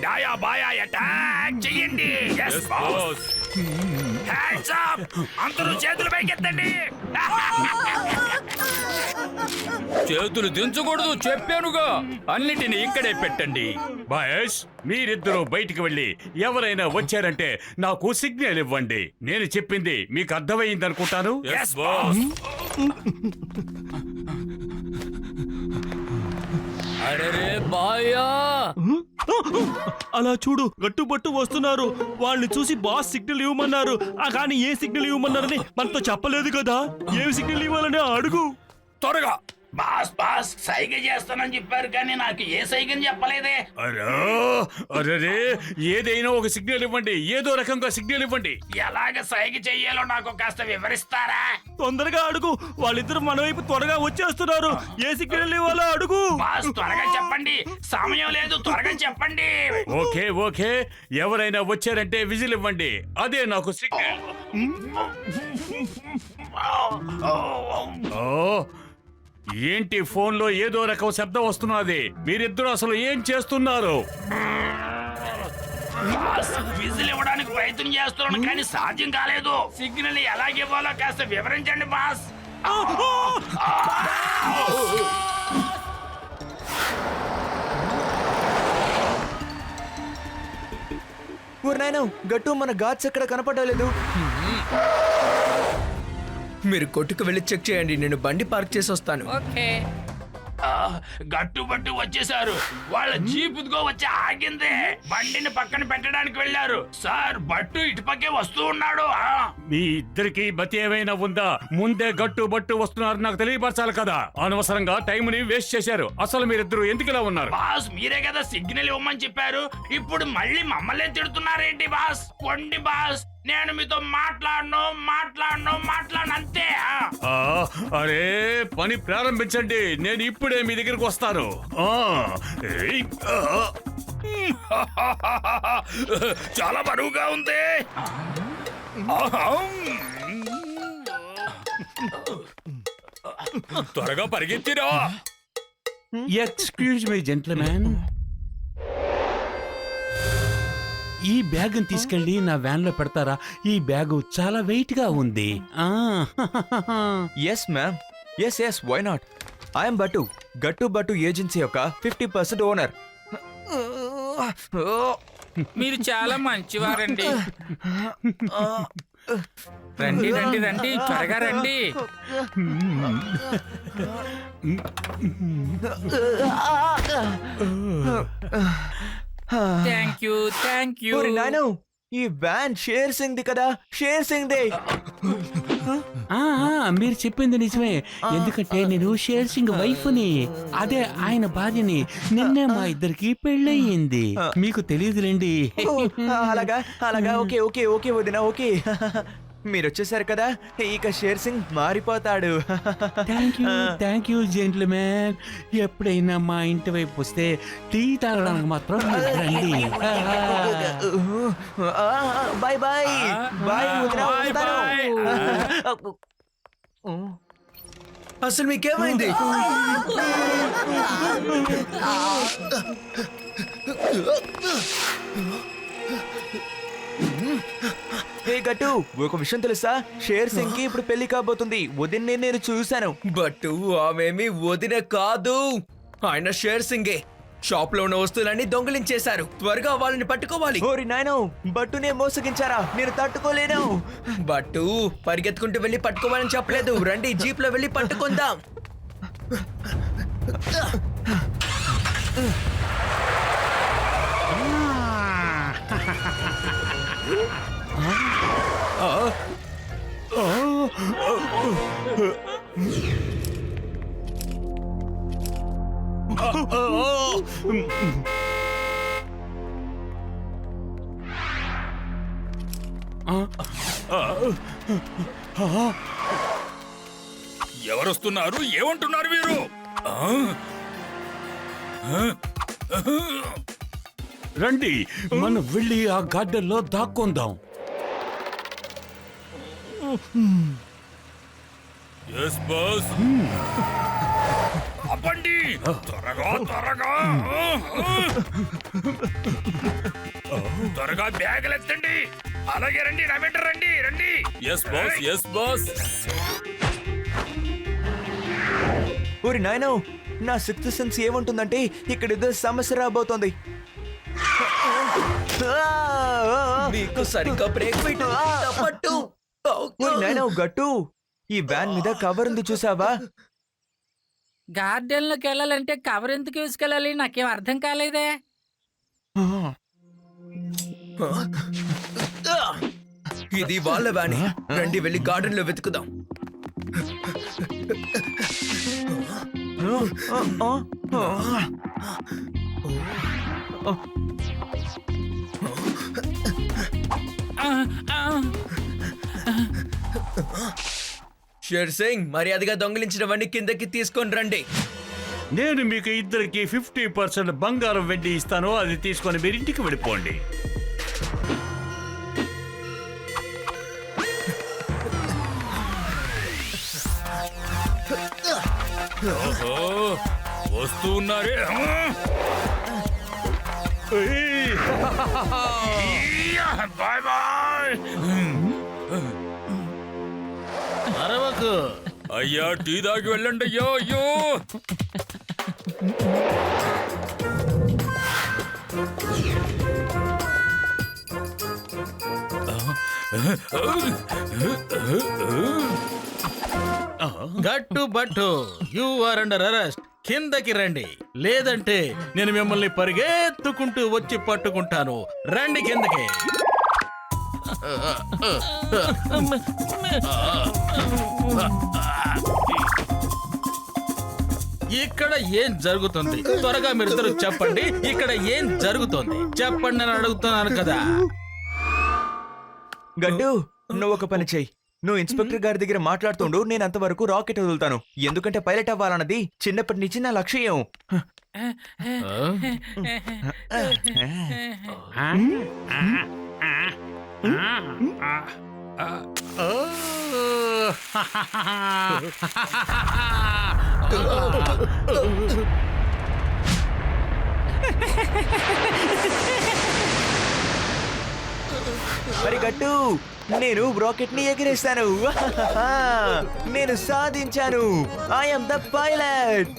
దాయా బాయా attack చేయండి. yes boss. hands up, అందరూ చేతులు పైకెత్తండి. చేతులు దించకూడదు చెప్పానుగా, అన్నిటిని ఇక్కడే పెట్టండి. బాయస్, మీరిద్దరూ బయటికి వెళ్ళి ఎవరైనా వచ్చారంటే నాకు సిగ్నల్ ఇవ్వండి. నేను చెప్పింది మీకు అర్థమైంది అనుకుంటాను. yes boss. అరే బాయా, అలా చూడు, గట్టుబట్టు వస్తున్నారు. వాళ్ళని చూసి బాస్ సిగ్నల్ ఇవ్వమన్నారు. కానీ ఏ సిగ్నల్ ఇవ్వమన్నారని మనతో చెప్పలేదు కదా. ఏ సిగ్నల్ ఇవ్వాలని అడుగు త్వరగా. బాస్ బాస్ సైగ చేస్తానని చెప్పారు కానీ నాకు ఏ సైగని చెప్పలేదే. అరే ఏదైనా ఒక సిగ్నల్ ఇవ్వండి, ఏదో రకంగా సిగ్నల్ ఇవ్వండి. ఎలాగ సైగ చెయ్యాలో నాకు కాస్త వివరిస్తారా? తొందరగా అడుగు, వాళ్ళిద్దరు మన వైపు త్వరగా వచ్చేస్తున్నారు. ఏ సిగ్నల్ ఇవ్వాలో అడుగు. బాస్ త్వరగా చెప్పండి, సమయం లేదు, త్వరగా చెప్పండి. ఓకే ఓకే, ఎవరైనా వచ్చారంటే విజిల్ ఇవ్వండి, అదే నాకు సిగ్నల్. ఏంటి ఫోన్లో ఏదో రకం శబ్దం వస్తున్నది. మీరిద్దరూ అసలు ఏం చేస్తున్నారు? బాస్ విజిల్ ఇవ్వడానికి ప్రయత్నం చేస్తున్నాను కానీ సాధ్యం కాలేదు. సిగ్నల్ ఎలాగివ్వాలో కాస్త వివరించండి బాస్. నాయన గట్టు మన గాడ్స్ ఎక్కడ కనపడలేదు. మీరు కొట్టుకు వెళ్ళి చెక్ చేయండి, నేను బండి పార్క్ చేసి వస్తాను. గట్టుబట్టు వచ్చేసారు. వాళ్ళ జీపుతో వచ్చి ఆగింది. బండిని పక్కన పెట్టడానికి వెళ్ళారు. సార్ బట్టు ఇటుపక్కే వస్తూ ఉన్నాడు. మీ ఇద్దరికి బతి ఏమైనా ఉందా? ముందే గట్టు బట్టు వస్తున్నారు నాకు తెలియపరచాలి కదా. అనవసరంగా టైం ని వేస్ట్ చేశారు. అసలు మీరిద్దరు ఎందుకు ఇలా ఉన్నారు? బాస్ మీరే కదా సిగ్నల్ ఇవ్వమని చెప్పారు. ఇప్పుడు మళ్ళీ మమ్మల్ని తిడుతున్నారేంటి బాస్? కొండి బాస్, నేను మీతో మాట్లాడను అంతే. అరే పని ప్రారంభించండి, నేను ఇప్పుడే మీ దగ్గరికి వస్తాను. చాలా బరువుగా ఉంది. త్వరగా పరిగెత్తిరా. ఎక్స్క్యూజ్ మీ జెంట్మెన్, ఈ బ్యాగ్ తీసుకెళ్లి నా వ్యాన్ లో పెడతారా? ఈ బ్యాగ్ చాలా వెయిట్ గా ఉంది. Yes ma'am, yes why not. I'm బట్టు, గట్టు బట్టు ఏజెన్సీ యొక్క 50% ఓనర్. మీరు చాలా మంచివారండి. రండి రండి రండి, త్వరగా రండి. Thank you. నాయన ఈ వ్యాన్ షేర్ సింగ్ ది కదా, షేర్ సింగ్ దే. మీరు చెప్పింది నిజమే, ఎందుకంటే నేను షేర్ సింగ్ వైఫ్ ని, అదే ఆయన భార్యని. నిన్నే మా ఇద్దరికి పెళ్ళయింది, మీకు తెలియదులేండి. అలాగా ఓకే వదినా, ఓకే. మీరు వచ్చేసారు కదా, ఇక షేర్ సింగ్ మారిపోతాడు. Thank you gentlemen. ఎప్పుడైనా మా ఇంటి వైపు వస్తే టీ తాగడానికి మాత్రం రండి. బాయ్ బాయ్ బాయ్ వదినా. అసలు మీకేమైంది? హే గట్టు, ఒక విషయం తెలుసా? షేర్ సింగ్ కి ఇప్పుడు పెళ్లి కాబోతుంది. వదిన్నే నేను చూశాను. బట్టు ఆమెమి వదిన కాదు, ఆయన షేర్ సింగే. షాప్ లో ఉన్న వస్తువులన్నీ దొంగిలించేశారు. త్వరగా వాళ్ళని పట్టుకోవాలి. ఓరి నాయనో, బట్టునే మోసగించారా? నేను తట్టుకోలేను. బట్టు పరిగెత్తుకుంటూ వెళ్ళి పట్టుకోవాలని చెప్పలేదు. రండి జీప్ లో వెళ్ళి పట్టుకుందాం. ఎవరొస్తున్నారు? ఏమంటున్నారు మీరు? రండి మనం వెళ్ళి ఆ గార్డెన్ లో దాక్కుందాం. Yes boss. అప్పండి, త్వరగా త్వరగా త్వరగా బ్యాగులు ఎత్తండి. అలాగే రండి, రవీంద్ర రండి రండి. Yes boss, yes boss. ఊరి నాయనో, నా సిక్స్త్ సెన్స్ ఏమంటుందంటే ఇక్కడ ఏదో సమస్య రాబోతోంది. మీకు సరిగ్గా బ్రేక్ పెట్టు. ఊరి నాయనో గట్టు, ఈ వ్యాన్ మీద కవర్ ఉంది చూసావా? గార్డెన్ లోకి వెళ్ళాలంటే కవర్ ఎందుకు వేసుకెళ్ళాలి? నాకేం అర్థం కాలేదే. ఇది వాళ్ళ వ్యాన్. రండి వెళ్ళి గార్డెన్ లో వెతుకుదాం. షేర్ సింగ్, మర్యాదగా దొంగిలించినవన్నీ కిందకి తీసుకొని రండి. నేను మీకు ఇద్దరికి 50% బంగారం వెండి ఇస్తాను. అది తీసుకొని మీరు ఇంటికి వెళ్ళిపోండి. వస్తూ ఉన్నారే. Bye bye. అరవకు. అయ్యా, టీ దాగి వెళ్ళండి. అయ్యో అయ్యో. గట్టు బట్టు, యు ఆర్ అండర్ అరెస్ట్. కిందకి రండి, లేదంటే నేను మిమ్మల్ని పరిగెత్తుకుంటూ వచ్చి పట్టుకుంటాను. రండి కిందకి. ఇక్కడ ఏం జరుగుతుంది? త్వరగా మీరిద్దరు చెప్పండి, ఇక్కడ ఏం జరుగుతుంది చెప్పండి అని అడుగుతున్నాను కదా. గట్టు, నువ్వు ఒక పని చెయ్యి. నువ్వు ఇన్స్పెక్టర్ గారి దగ్గర మాట్లాడుతుండు, నేను అంతవరకు రాకెట్ వదులుతాను. ఎందుకంటే పైలట్ అవ్వాలన్నది చిన్నప్పటి నుంచి నా లక్ష్యం. మరి గట్టు, నేను రాకెట్ ని ఎగిరేస్తాను. నేను సాధించాను. I'm the pilot.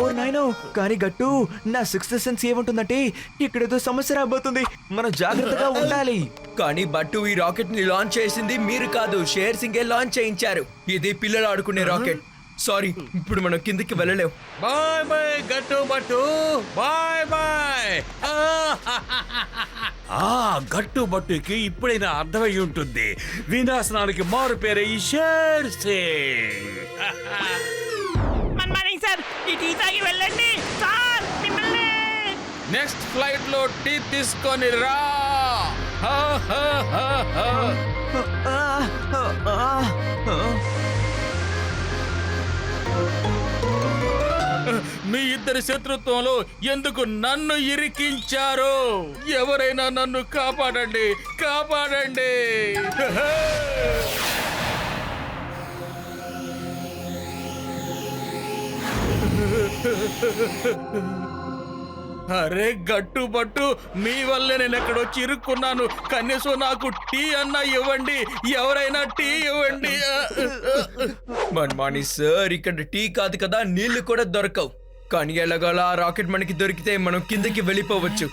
ఓ నాయనో, కానీ గట్టు, నా సిక్స్త్ సెన్స్ ఏముంటుందంటే ఇక్కడేదో సమస్య రాబోతుంది. మనం జాగ్రత్తగా ఉండాలి. కానీ బట్టు, ఈ రాకెట్ ని లాంచ్ చేసింది మీరు కాదు, షేర్ సింగే లాంచ్ చేయించారు. ఇది పిల్లలు ఆడుకునే రాకెట్. సారీ, ఇప్పుడు మనం కిందకి వెళ్ళలేం. బాయ్ బాయ్ గట్టు బట్టు, బాయ్ బాయ్. గట్టు బట్టుకి ఇప్పుడైనా అర్థమై ఉంటుంది. వినాశనానికి మారు పేరే ఈ షేర్ సింగ్. మార్నింగ్ సార్, ఈ టీ తాగి వెళ్ళండి సార్. మిమ్మల్ని నెక్స్ట్ ఫ్లైట్ లో టీ తీసుకొని రా. మీ ఇద్దరి శత్రుత్వంలో ఎందుకు నన్ను ఇరికించారు? ఎవరైనా నన్ను కాపాడండి, కాపాడండి. అరే గట్టు బట్టు, మీ వల్లే నేను ఎక్కడొచ్చి ఇరుక్కున్నాను. కనీసం నాకు టీ అన్నా ఇవ్వండి, ఎవరైనా టీ ఇవ్వండి. మన్మాని సార్, ఇక్కడ టీ కాదు కదా, నీళ్లు కూడా దొరకవు. కానీ ఎలాగోలా ఆ రాకెట్ మనకి దొరికితే మనం కిందకి వెళ్ళిపోవచ్చు.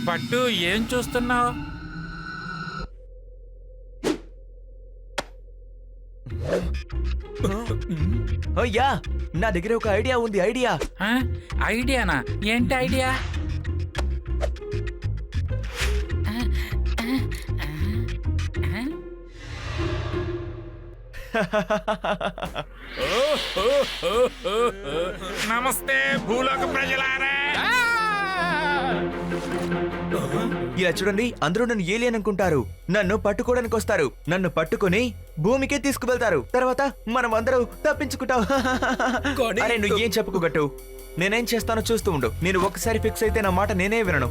పట్టు, ఏం చూస్తున్నావు? అయ్యా, నా దగ్గర ఒక ఐడియా ఉంది. ఐడియానా? ఏంటి ఐడియా? నమస్తే భూలోక ప్రజలారా. ఇలా చూడండి, అందరూ నన్ను ఏలియన్ అనుకుంటారు. నన్ను పట్టుకోవడానికి వస్తారు. నన్ను పట్టుకొని భూమికే తీసుకువెళ్తారు. తర్వాత మనం అందరూ తప్పించుకుంటాం. కానీ- అరే నువ్వు ఏం చెప్పుకో గట్టు. నేనేం చేస్తానో చూస్తూ ఉండు. నేను ఒకసారి ఫిక్స్ అయితే నా మాట నేనే వినను.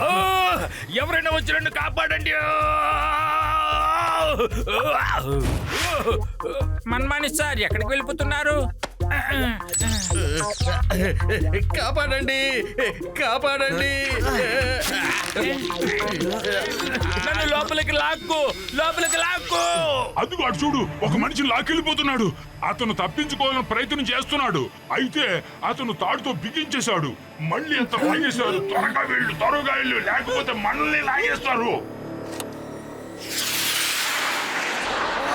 ఓ, ఎవరైనా వచ్చి నన్ను కాపాడండి. మన్మాని సార్, ఎక్కడికి వెళ్ళిపోతున్నారు? కాపాడండి, కాపాడండి. నన్ను లోపలికి లాక్కు, లోపలికి లాక్కు. అదిగో అటు చూడు, ఒక మనిషి లాకెళ్ళిపోతున్నాడు. అతను తప్పించుకోవాలని ప్రయత్నం చేస్తున్నాడు. అయితే అతను తాడుతో బిగించేశాడు. మళ్ళీ ఎంత లాగేశారు. త్వరగా వెళ్ళు, లేకపోతే మనల్ని లాగేస్తారు.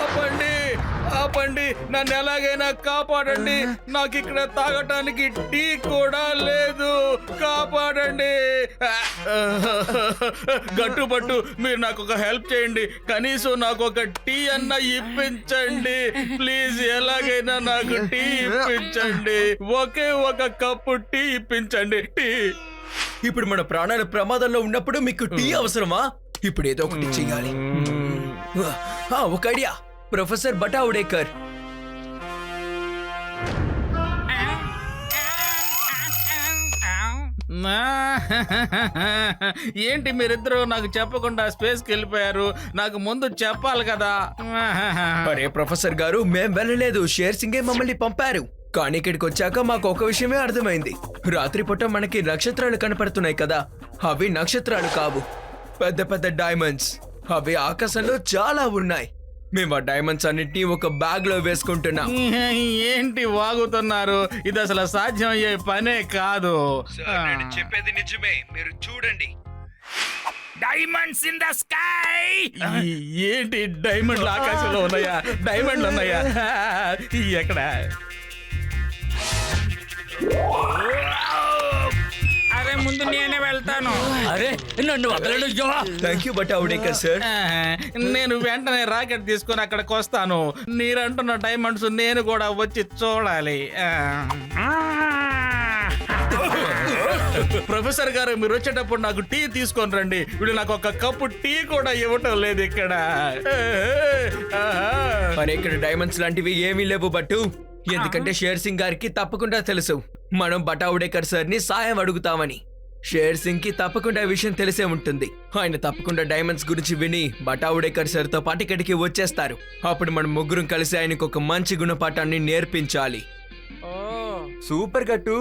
ఆపండి, ఆపండి, నన్ను ఎలాగైనా కాపాడండి. నాకు ఇక్కడ తాగటానికి టీ కూడా లేదు. కాపాడండి. గట్టుబట్టు, మీరు నాకు ఒక హెల్ప్ చేయండి. కనీసం నాకు ఒక టీ అన్న ఇప్పించండి ప్లీజ్. ఎలాగైనా నాకు టీ ఇప్పించండి. ఒకే ఒక కప్పు టీ ఇప్పించండి. టీ. ఇప్పుడు మన ప్రాణాలు ప్రమాదంలో ఉన్నప్పుడు మీకు టీ అవసరమా? ఇప్పుడు ఏదో ఒకటి చెయ్యాలి. ఒక ఐడియా. ప్రొఫెసర్ బటావుడేకర్, ఏంటి మీరిద్దరూ నాకు చెప్పకుండా స్పేస్కి వెళ్ళిపోయారు? నాకు ముందు చెప్పాలి కదా. అరే ప్రొఫెసర్ గారు, మేం వెళ్ళలేదు. షేర్ సింగే మమ్మల్ని పంపారు. కానీ ఇక్కడికి వచ్చాక మాకు ఒక విషయమే అర్థమైంది. రాత్రిపూట మనకి నక్షత్రాలు కనపడుతున్నాయి కదా, అవి నక్షత్రాలు కావు, పెద్ద పెద్ద డైమండ్స్. అవి ఆకాశంలో చాలా ఉన్నాయి. మేము ఆ డైమండ్స్ అన్నిటినీ ఒక బ్యాగ్ లో వేసుకుంటున్నాం. ఏంటి వాగుతున్నారు? ఇది అసలు సాధ్యం అయ్యే పనే కాదు. చెప్పేది నిజమే, మీరు చూడండి. Diamonds in the sky. ఏంటి డైమండ్లు ఆకాశంలో ఉన్నాయా? డైమండ్లు ఉన్నాయా? ఎక్కడ? అరే ముందు నేనే వెళ్తాను. అరే నన్ను వదలడు. Thank you Batawadekar sir. నేను వెంటనే రాకెట్ తీసుకొని అక్కడికి వస్తాను. మీరంటున్న డైమండ్స్ నేను కూడా వచ్చి చూడాలి. ప్రొఫెసర్ గారు, మీరు వచ్చేటప్పుడు నాకు టీ తీసుకొని రండి. వీళ్ళు నాకు ఒక కప్పు టీ కూడా ఇవ్వటం లేదు ఇక్కడ. మరి ఇక్కడ డైమండ్స్ లాంటివి ఏమీ లేవు బట్టు. ఎందుకంటే షేర్ సింగ్ గారికి తప్పకుండా తెలుసు మనం బటావుడేకర్ సార్ ని సాయం అడుగుతామని. షేర్ సింగ్ కి తప్పకుండా విషయం తెలిసే ఉంటుంది. ఆయన తప్పకుండా డైమండ్స్ గురించి విని బటావుడేకర్ సార్ తో పాటు ఇక్కడికి వచ్చేస్తారు. అప్పుడు మనం ముగ్గురం కలిసి ఆయనకు ఒక మంచి గుణపాఠాన్ని నేర్పించాలి. సూపర్ గట్టు.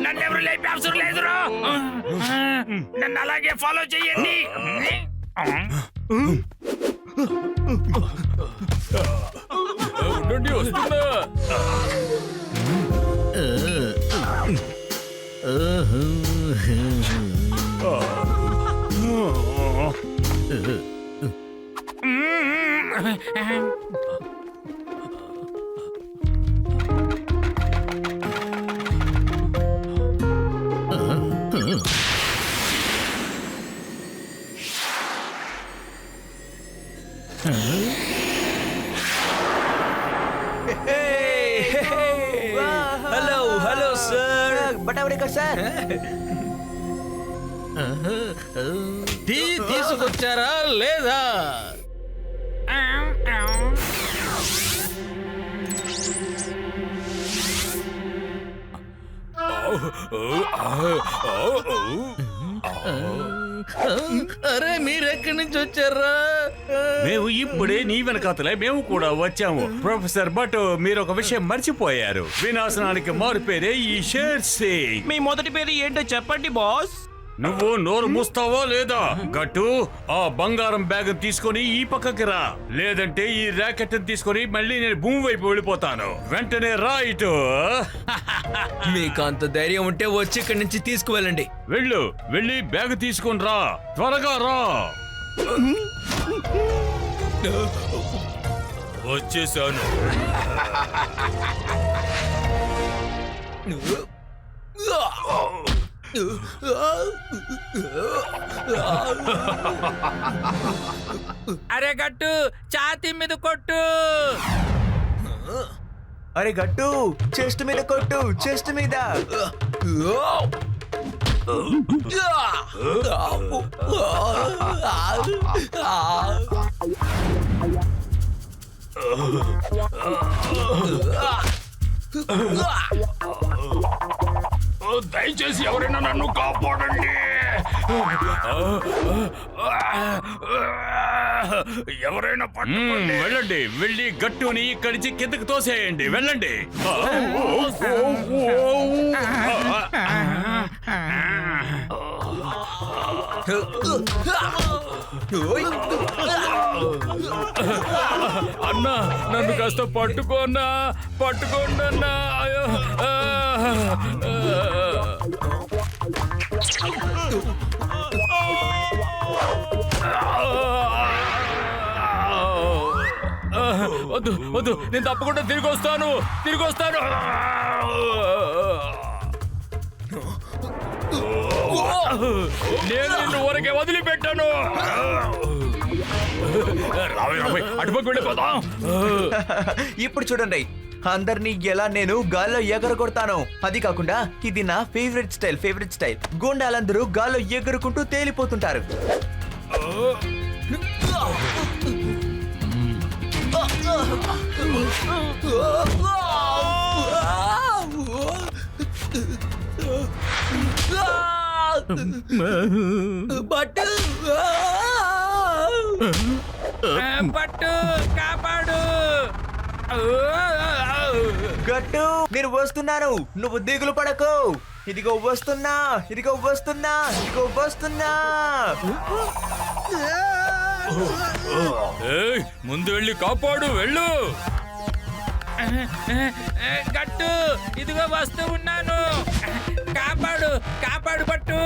నన్ను ఎవరు లేపే అవసరం లేదు. నన్ను అలాగే ఫాలో చెయ్యండి. ఉండండి, వస్తుందా? Hello hello sir. Batawadekar sir, tea తీసుకొచ్చారా లేదా? అరే మీరెక్కడి నుంచి వచ్చారా? మేము ఇప్పుడే నీ వెనకాతలే మేము కూడా వచ్చాము. ప్రొఫెసర్ బట్ మీరు ఒక విషయం మర్చిపోయారు. వినాశనానికి మారు పేరే ఈ షేర్ సింగ్. మీ మొదటి పేరు ఏంటో చెప్పండి బాస్. నువ్వు నోరు మూస్తావో లేదా? గట్టు, ఆ బంగారం బ్యాగ్ తీసుకొని ఈ పక్కకి రా, లేదంటే ఈ ర్యాకెట్ తీసుకొని మళ్ళీ నేను భూమి వైపు వెళ్ళిపోతాను. వెంటనే రా ఇటు. మీకు అంత ధైర్యం ఉంటే వచ్చి ఇక్కడి నుంచి తీసుకువెళ్ళండి. వెళ్ళి బ్యాగ్ తీసుకొని రా, త్వరగా రా. వచ్చేసాను. అరే గట్టు, ఛాతీ మీద కొట్టు. అరే గట్టు, చెస్ట్ మీద కొట్టు, చెస్ట్ మీద. దయచేసి ఎవరైనా నన్ను కాపాడండి. ఎవరైనా పట్టుకోండి. వెళ్ళండి, వెళ్ళి గట్టుని ఇక్కడి నుంచి కిందకి తోసేయండి. వెళ్ళండి. అన్నా, నన్ను కాస్త పట్టుకోండి అన్నా. అయ్యో. వద్దు వద్దు, నేను తప్పకుండా తిరిగి వస్తాను. నేను నిన్ను ఊరకే వదిలిపెట్టాను. అటుపక్క వెళ్ళిపోతాం. ఇప్పుడు చూడండి, అందరినీ ఎలా నేను గాల్లో ఎగరగొడతాను. అది కాకుండా ఇది నా ఫేవరెట్ స్టైల్. గుండాలందరూ గాల్లో ఎగురుకుంటూ తేలిపోతుంటారు. పట్టు, కాపాడు. గట్టు, నేను వస్తున్నాను, నువ్వు దిగులు పడకు. ఇదిగో వస్తున్నా. ముందు వెళ్ళి కాపాడు. వెళ్ళు. గట్టు, ఇదిగో వస్తూ ఉన్నాను. కాపాడు పట్టు.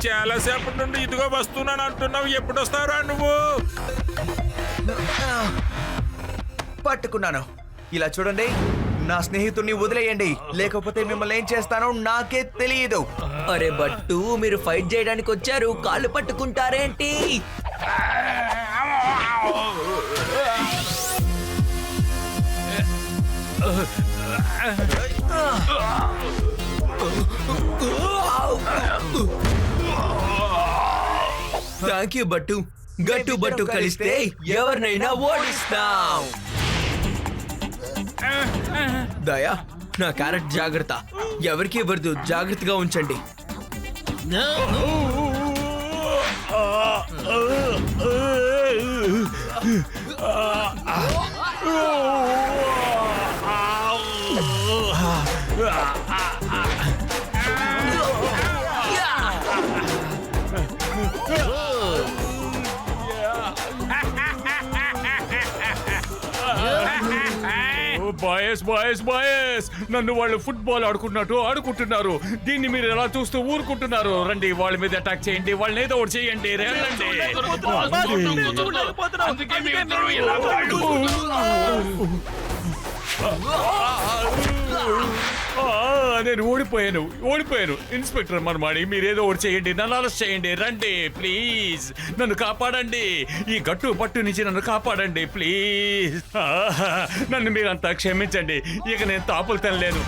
చాలా సేపటి నుండి ఇదిగో వస్తున్నాను అంటున్నావు. ఎప్పుడు వస్తారా నువ్వు? పట్టుకున్నాను. ఇలా చూడండి, నా స్నేహితుడిని వదిలేయండి, లేకపోతే మిమ్మల్ని ఏం చేస్తానో నాకే తెలియదు. అరే బట్టు, మీరు ఫైట్ చేయడానికి వచ్చారు, కాళ్ళు పట్టుకుంటారేంటి? థ్యాంక్ యూ బట్టు. గట్టు బట్టు కలిస్తే ఎవరినైనా ఓడిస్తాం. దయా, నా క్యారెట్ జాగ్రత్త. ఎవరికి ఇవ్వద్దు, జాగ్రత్తగా ఉంచండి. బాయస్, నన్ను వాళ్ళు ఫుట్బాల్ ఆడుకుంటున్నారు. దీన్ని మీరు ఎలా చూస్తూ ఊరుకుంటున్నారు? రండి, వాళ్ళ మీద అటాక్ చేయండి, వాళ్ళని ఏదో ఒకటి చేయండి. రండి. అందుకే మీ ఇద్దరు ఇలా నేను ఓడిపోయాను. ఇన్స్పెక్టర్ మన్మాడి, మీరేదో ఒకటి చేయండి, నన్ను అరెస్ట్ చేయండి. రండి ప్లీజ్, నన్ను కాపాడండి. ఈ గట్టు పట్టు నుంచి నన్ను కాపాడండి ప్లీజ్. నన్ను మీరంతా క్షమించండి, ఇక నేను తాపులు తినలేను.